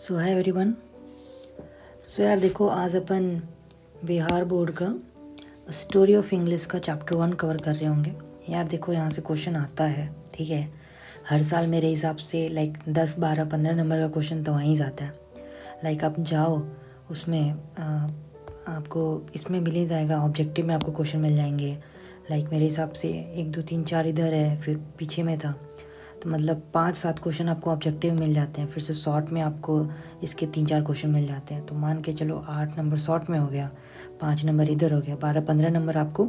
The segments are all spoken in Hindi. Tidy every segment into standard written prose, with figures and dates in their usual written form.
सो हाय एवरीवन। सो यार देखो, आज अपन बिहार बोर्ड का स्टोरी ऑफ इंग्लिश का चैप्टर 1 कवर कर रहे होंगे। यार देखो, यहाँ से क्वेश्चन आता है, ठीक है। हर साल मेरे हिसाब से 10 12 15 नंबर का क्वेश्चन तो वहीं जाता है। आप जाओ उसमें आपको इसमें मिल ही जाएगा, ऑब्जेक्टिव में आपको क्वेश्चन मिल जाएंगे। मेरे हिसाब से 1 2 3 4 इधर है, फिर पीछे में था, तो मतलब 5 7 क्वेश्चन आपको ऑब्जेक्टिव मिल जाते हैं। फिर से शॉर्ट में आपको इसके 3 4 क्वेश्चन मिल जाते हैं। तो मान के चलो 8 नंबर शॉर्ट में हो गया, 5 नंबर इधर हो गया, 12 15 नंबर आपको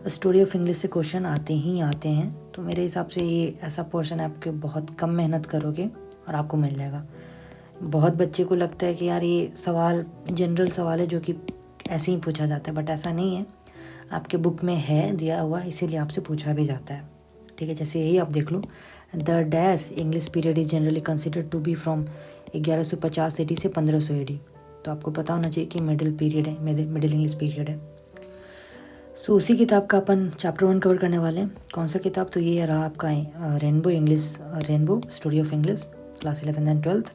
स्टोरी ऑफ इंग्लिश से क्वेश्चन आते ही आते हैं। तो मेरे हिसाब से ये ऐसा पोर्शन है, आपके बहुत कम मेहनत करोगे और आपको मिल जाएगा। बहुत बच्चे को लगता है कि यार ये सवाल जनरल सवाल है जो कि ऐसे ही पूछा जाता है, बट ऐसा नहीं है। आपके बुक में है दिया हुआ, इसीलिए आपसे पूछा भी जाता है, ठीक है। जैसे यही आप देख लो, the dash English period is generally considered to be from 1150 AD से 1500 AD। तो आपको पता होना चाहिए कि मिडिल पीरियड है, मिडिल इंग्लिश पीरियड है। सो उसी किताब का अपन चैप्टर 1 कवर करने वाले हैं। कौन सा किताब? तो ये रहा आपका rainbow story of English, class 11th and 12th।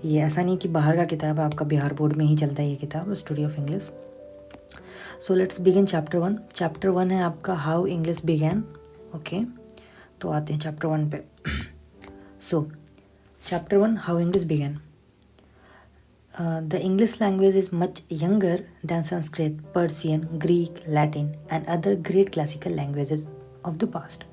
ये ऐसा नहीं कि बाहर का किताब है, आपका बिहार बोर्ड में ही चलता है ये किताब, story of English. So let's begin chapter 1। Chapter 1 है आपका हाउ इंग्लिश बिगैन। ओके, तो आते हैं चैप्टर 1 पे। सो chapter 1 how English began. The English language is much younger than Sanskrit, Persian, Greek, Latin and other great classical languages of the past.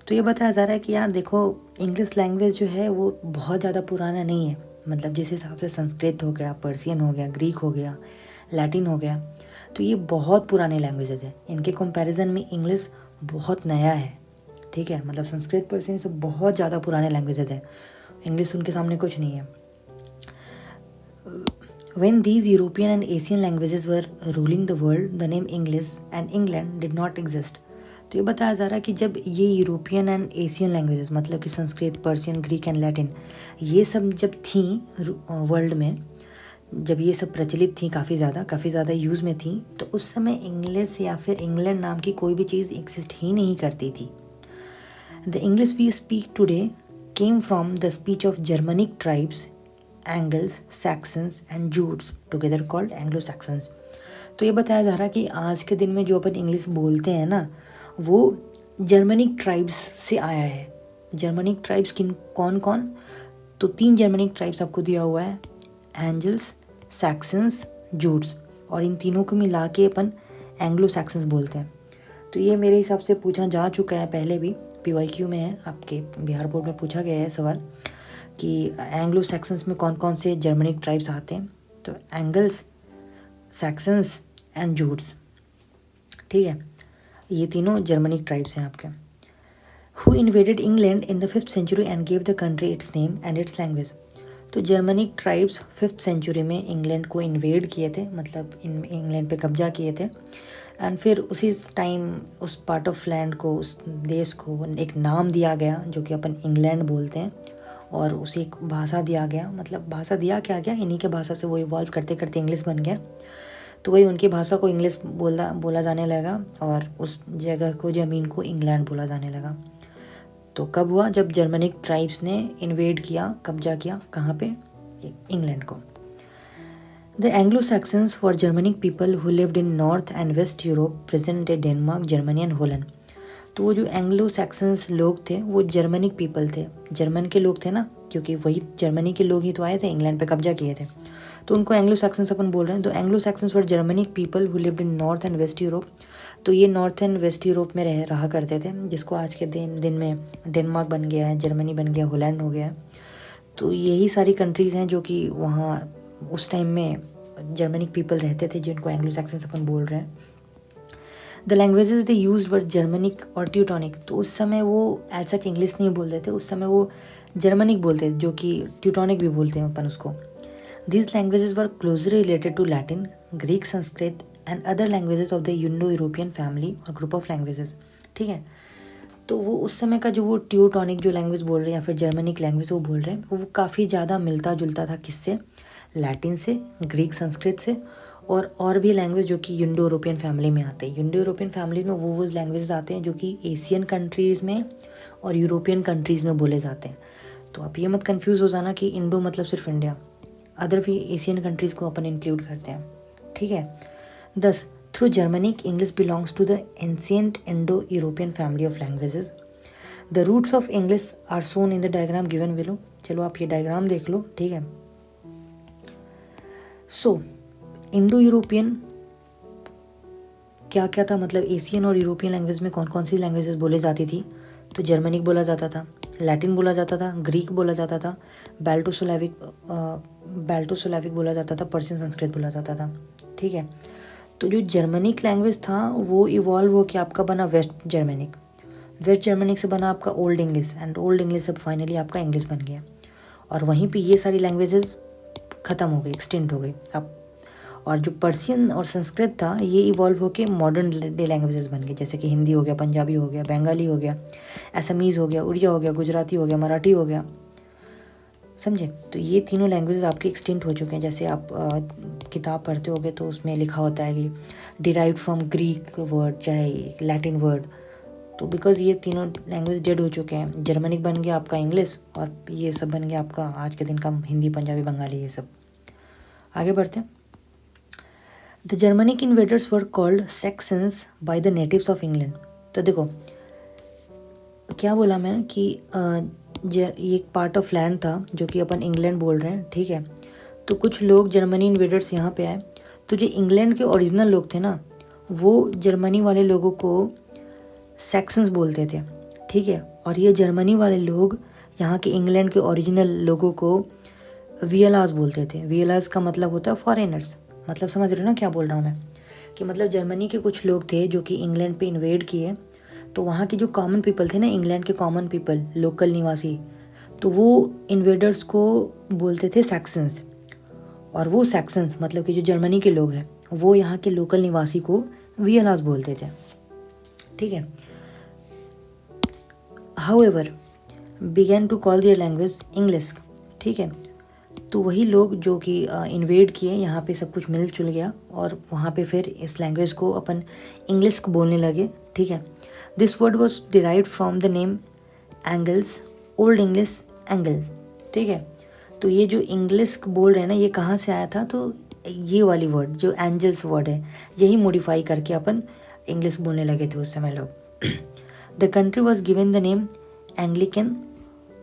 तो ये बताया जा रहा है कि यार देखो, इंग्लिश लैंग्वेज जो है वो बहुत ज़्यादा पुराना नहीं है। मतलब जिस हिसाब से संस्कृत हो गया, पर्सियन हो गया, ग्रीक हो गया, लैटिन हो गया, तो ये बहुत पुराने लैंग्वेजेस हैं। इनके कंपैरिजन में इंग्लिश बहुत नया है, ठीक है। मतलब संस्कृत पर्सियन से बहुत ज़्यादा पुराने लैंग्वेजेस हैं, इंग्लिश उनके सामने कुछ नहीं है। When these European and Asian languages were ruling the world, the name English and England did not exist. तो ये बताया जा रहा है कि जब ये यूरोपियन एंड एशियन लैंग्वेजेस, मतलब कि Sanskrit, Persian, Greek and Latin, ये सब जब थी वर्ल्ड में, जब ये सब प्रचलित थी, काफ़ी ज़्यादा यूज़ में थी, तो उस समय इंग्लिश या फिर इंग्लैंड नाम की कोई भी चीज़ एग्जिस्ट ही नहीं करती थी। The English we speak today came from the speech of Germanic tribes, Angles, Saxons and Jutes, together called Anglo Saxons. तो ये बताया जा रहा है कि आज के दिन में जो अपन इंग्लिश बोलते हैं ना, वो जर्मनिक ट्राइब्स से आया है। जर्मनिक ट्राइब्स कौन कौन? तो 3 जर्मनिक ट्राइब्स आपको दिया हुआ है, एंजल्स, सैक्सन्स, जूट्स, और इन तीनों को मिला के अपन एंग्लो सैक्सन्स बोलते हैं। तो ये मेरे हिसाब से पूछा जा चुका है पहले भी, PYQ में है, आपके बिहार बोर्ड में पूछा गया है सवाल कि एंग्लो सैक्सन्स में कौन कौन से जर्मनिक ट्राइब्स आते हैं। तो एंगल्स, सैक्सन्स एंड जूट्स, ठीक है, ये तीनों जर्मनिक ट्राइब्स हैं आपके। Who invaded England in the 5th century and gave the country it's name and it's language. तो जर्मनिक ट्राइब्स 5th century में इंग्लैंड को इन्वेड किए थे, मतलब इंग्लैंड पे कब्जा किए थे, एंड फिर उसी टाइम उस पार्ट ऑफ लैंड को, उस देश को एक नाम दिया गया जो कि अपन इंग्लैंड बोलते हैं, और उसे एक भाषा दिया गया। मतलब भाषा दिया क्या गया, इन्हीं के भाषा से वो इवॉल्व करते करते इंग्लिश बन गया। तो वही उनकी भाषा को इंग्लिश बोला जाने लगा, और उस जगह को, ज़मीन को इंग्लैंड बोला जाने लगा। तो कब हुआ? जब जर्मनिक ट्राइब्स ने इन्वेड किया, कब्जा किया, कहाँ पे? इंग्लैंड को। The Anglo Saxons were Germanic people who lived in north and west Europe, present day Denmark, Germany and Holland. तो वो जो एंग्लो सैक्सन्स लोग थे वो जर्मनिक पीपल थे, जर्मन के लोग थे ना, क्योंकि वही जर्मनी के लोग ही तो आए थे, इंग्लैंड पे कब्जा किए थे, तो उनको एंग्लो सैक्सन्स अपन बोल रहे हैं। तो Anglo Saxons were Germanic people who lived in north and west Europe. तो ये नॉर्थ एंड वेस्ट यूरोप में रहा करते थे, जिसको आज के दिन में डेनमार्क बन गया है, जर्मनी बन गया, होलैंड हो गया है। तो यही सारी कंट्रीज़ हैं जो कि वहाँ उस टाइम में जर्मनिक पीपल रहते थे, जिनको एंग्लो सैक्सन्स अपन बोल रहे हैं। The languages they use were Germanic और ट्यूटोनिक। तो उस समय वो एज सच इंग्लिश नहीं बोलते थे, उस समय वो जर्मनिक बोलते थे, जो कि ट्यूटोनिक भी बोलते हैं अपन उसको। These languages were closely related to Latin, Greek, Sanskrit and other languages of the Indo European family और ग्रुप ऑफ लैंग्वेजेस, ठीक है। तो वो उस समय का जो वो ट्यूटोनिक जो लैंग्वेज बोल रहे हैं या फिर जर्मनिक लैंग्वेज वो बोल रहे हैं, वो काफ़ी ज़्यादा मिलता जुलता था किससे? लैटिन से, ग्रीक, संस्कृत से, और भी लैंग्वेज जो कि इंडो यूरोपियन फैमिली में आते हैं। इंडो यूरोपियन फैमिली में वो लैंग्वेजेस आते हैं जो कि एशियन कंट्रीज़ में और यूरोपियन कंट्रीज़ में बोले जाते हैं। तो आप ये मत कंफ्यूज हो जाना कि इंडो मतलब सिर्फ इंडिया, अदर भी एशियन कंट्रीज़ को अपन इंक्लूड करते हैं, ठीक है। 10. Through Germanic English belongs to the ancient Indo European family of languages. The roots of English are shown in the diagram given below. चलो आप ये डायग्राम देख लो, ठीक है। सो इंडो यूरोपियन क्या क्या था, मतलब एशियन और यूरोपियन लैंग्वेज में कौन कौन सी लैंग्वेजेस बोली जाती थी? तो जर्मनिक बोला जाता था, लैटिन बोला जाता था, ग्रीक बोला जाता था, बैल्टोसोलाविक बोला जाता था, पर्शियन संस्कृत बोला जाता था, ठीक है। तो जो जर्मनिक लैंग्वेज था वो इवॉल्व होकर आपका बना वेस्ट जर्मनिक, वेस्ट जर्मनिक से बना आपका old English, and old English अब फाइनली आपका इंग्लिश बन गया। और वहीं पे ये सारी लैंग्वेजेस ख़त्म हो गई, एक्सटेंट हो गई अब। और जो पर्शियन और संस्कृत था ये इवॉल्व होकर मॉडर्न डे लैंग्वेजेस बन गए, जैसे कि हिंदी हो गया, पंजाबी हो गया, बंगाली हो गया, असमीज़ हो गया, उड़िया हो गया, गुजराती हो गया, मराठी हो गया, समझे। तो ये तीनों लैंग्वेजेस आपके एक्सटेंट हो चुके हैं। जैसे आप किताब पढ़ते होगे तो उसमें लिखा होता है कि डिराइव्ड फ्रॉम ग्रीक वर्ड चाहे लैटिन वर्ड। तो बिकॉज ये तीनों लैंग्वेज डेड हो चुके हैं, जर्मनिक बन गया आपका इंग्लिश, और ये सब बन गया आपका आज के दिन का हिंदी, पंजाबी, बंगाली, ये सब। आगे बढ़ते हैं। The Germanic invaders were called sections by the natives of England. तो देखो क्या बोला मैं कि ये एक पार्ट ऑफ लैंड था जो कि अपन इंग्लैंड बोल रहे हैं, ठीक है। तो कुछ लोग जर्मनी इन्वेडर्स यहाँ पे आए, तो जो इंग्लैंड के ओरिजिनल लोग थे ना वो जर्मनी वाले लोगों को सेक्सन्स बोलते थे, ठीक है। और ये जर्मनी वाले लोग यहाँ के इंग्लैंड के ओरिजिनल लोगों को वीएलआर्स बोलते थे। वीएलआर्स का मतलब होता है फॉरेनर्स। मतलब समझ रहे हो ना क्या बोल रहा हूँ मैं, कि मतलब जर्मनी के कुछ लोग थे जो कि इंग्लैंड पे इन्वेड किए, तो वहाँ के जो कॉमन पीपल थे ना, इंग्लैंड के कॉमन पीपल, लोकल निवासी, तो वो इन्वेडर्स को बोलते थे सैक्सन्स। और वो सैक्सन्स मतलब कि जो जर्मनी के लोग हैं वो यहाँ के लोकल निवासी को वीएलआर्स बोलते थे, ठीक है। However began to call their language English, ठीक है। तो वही लोग जो कि इन्वेड किए, यहाँ पे सब कुछ मिल जुल गया और वहाँ पे फिर इस लैंग्वेज को अपन इंग्लिश को बोलने लगे, ठीक है। This word was derived from the name angles, old English angle, ठीक है। तो ये जो इंग्लिश बोल रहे हैं ना ये कहाँ से आया था? तो ये वाली वर्ड जो एंजल्स वर्ड है यही मॉडिफाई करके अपन इंग्लिश बोलने लगे थे उस समय लोग। The country was given the name Anglican,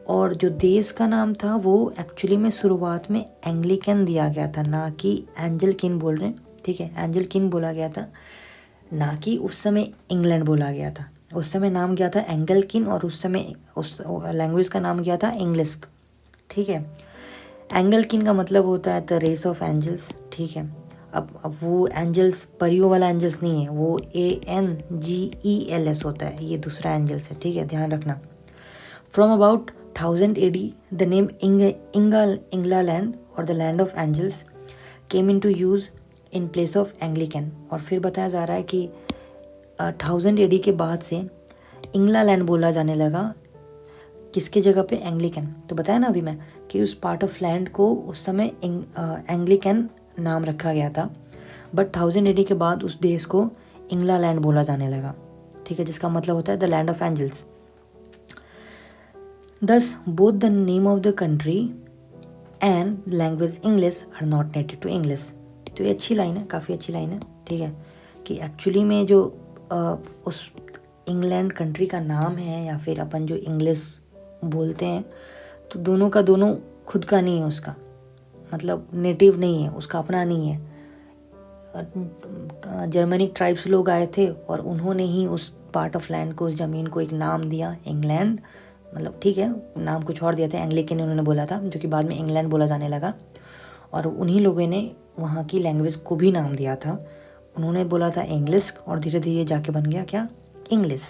और जो देश का नाम था वो एक्चुअली में शुरुआत में एंग्लिकन दिया गया था, ना कि एंजल किन बोल रहे हैं, ठीक है। एंजल किन बोला गया था, ना कि उस समय इंग्लैंड बोला गया था। उस समय नाम गया था एंगल किन, और उस समय उस लैंग्वेज का नाम गया था इंग्लिश, ठीक है। एंगल किन का मतलब होता है द रेस ऑफ एंजल्स, ठीक है। अब वो एंजल्स परियों वाला एंजल्स नहीं है, वो ANGELS होता है, ये दूसरा एंजल्स है, ठीक है, ध्यान रखना। From about 1000 AD, the name England or the land of angels came into use in place of Anglican। और फिर बताया जा रहा है कि 1000 AD के बाद से इंग्लैंड बोला जाने लगा, किसके जगह पे? एंग्लिकन। तो बताया ना अभी मैं कि उस पार्ट ऑफ लैंड को उस समय एंग्लिकन नाम रखा गया था, बट 1000 AD के बाद उस देश को इंग्लैंड बोला जाने लगा, ठीक है, जिसका मतलब होता है the land of angels. Thus, both the name of the country and language English are not native to English। तो ये अच्छी लाइन है, काफ़ी अच्छी लाइन है, ठीक है, कि एक्चुअली में जो उस इंग्लैंड कंट्री का नाम है या फिर अपन जो इंग्लिश बोलते हैं, तो दोनों का दोनों खुद का नहीं है, उसका मतलब नेटिव नहीं है, उसका अपना नहीं है। जर्मनिक ट्राइब्स लोग आए थे और उन्होंने ही उस पार्ट ऑफ लैंड को, उस ज़मीन को एक नाम दिया इंग्लैंड, मतलब ठीक है, नाम कुछ और दिया था, एंग्लिकन उन्होंने बोला था, जो कि बाद में इंग्लैंड बोला जाने लगा। और उन्हीं लोगों ने वहाँ की लैंग्वेज को भी नाम दिया था, उन्होंने बोला था इंग्लिश, और धीरे धीरे जाके बन गया क्या? इंग्लिश।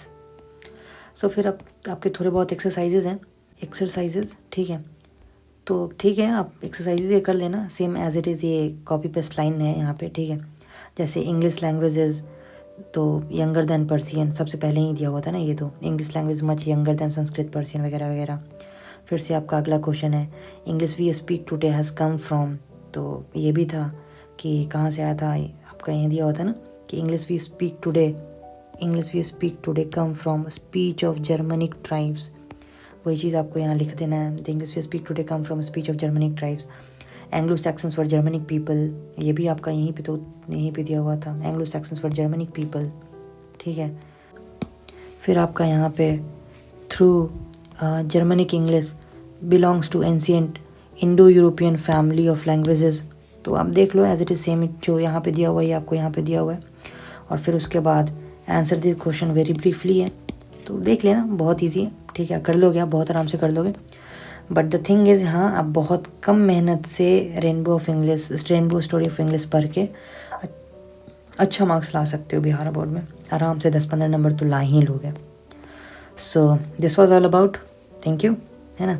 सो फिर अब आपके थोड़े बहुत एक्सरसाइजेज, ठीक है। तो ठीक है, आप एक्सरसाइजेज ये कर लेना सेम एज इट इज़, ये कॉपी पेस्ट लाइन है यहाँ पे, ठीक है। जैसे इंग्लिश लैंग्वेजेस तो यंगर दैन पर्सियन सबसे पहले ही दिया हुआ था ना, ये तो English language much younger than Sanskrit, Persian वगैरह वगैरह। फिर से आपका अगला क्वेश्चन है English we speak today has come from, तो ये भी था कि कहाँ से आया था, आपका यहाँ दिया हुआ था ना कि English we speak today come from speech of Germanic tribes, वही चीज़ आपको यहाँ लिख देना है, the English we speak today come from speech of Germanic tribes. Anglo Saxons for Germanic people, ये भी आपका यहीं पे दिया हुआ था, Anglo Saxons for Germanic people, ठीक है। फिर आपका यहाँ पे through Germanic English belongs to ancient Indo European family of languages. तो आप देख लो एज इट इज़ सेम जो यहाँ पे दिया हुआ है, ये आपको यहाँ पे दिया हुआ है। और फिर उसके बाद answer this question very briefly है, तो देख लेना, बहुत ईजी है, ठीक है, कर लोगे आप, बहुत आराम से कर लोगे। बट द थिंग इज़, हाँ, आप बहुत कम मेहनत से रेनबो स्टोरी ऑफ इंग्लिश पढ़ के अच्छा मार्क्स ला सकते हो बिहार बोर्ड में, आराम से 10-15 नंबर तो ला ही लोगे। So this was all about, thank you, है ना।